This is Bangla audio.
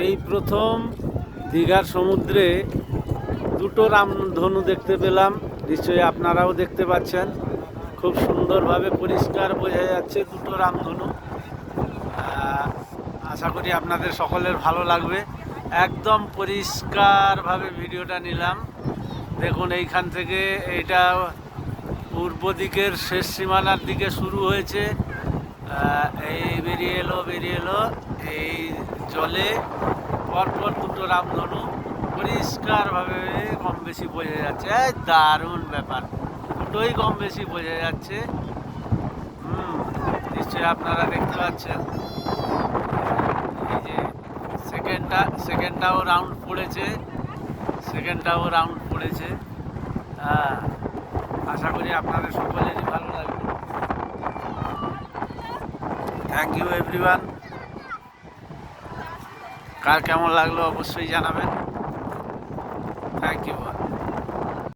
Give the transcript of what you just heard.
এই প্রথম দীঘার সমুদ্রে দুটো রামধনু দেখতে পেলাম। নিশ্চয়ই আপনারাও দেখতে পাচ্ছেন, খুব সুন্দরভাবে পরিষ্কার বোঝা যাচ্ছে দুটো রামধনু। আশা করি আপনাদের সকলের ভালো লাগবে। একদম পরিষ্কারভাবে ভিডিওটা নিলাম। দেখুন, এইখান থেকে এইটা পূর্ব দিকের শেষ সীমানার দিকে শুরু হয়েছে, এই বেরিয়ে এলো এই জলে পরপর দুটো রামধনু পরিষ্কারভাবে কম বেশি বোঝা যাচ্ছে। দারুণ ব্যাপার, দুটোই কম বেশি বোঝা যাচ্ছে। নিশ্চয়ই আপনারা দেখতে পাচ্ছেন। এই যে সেকেন্ডটাও রাউন্ড পড়েছে। হ্যাঁ, আশা করি আপনাদের সকলেরই ভালো লাগবে। Thank you everyone. কার কেমন লাগলো অবশ্যই জানাবেন। Thank you.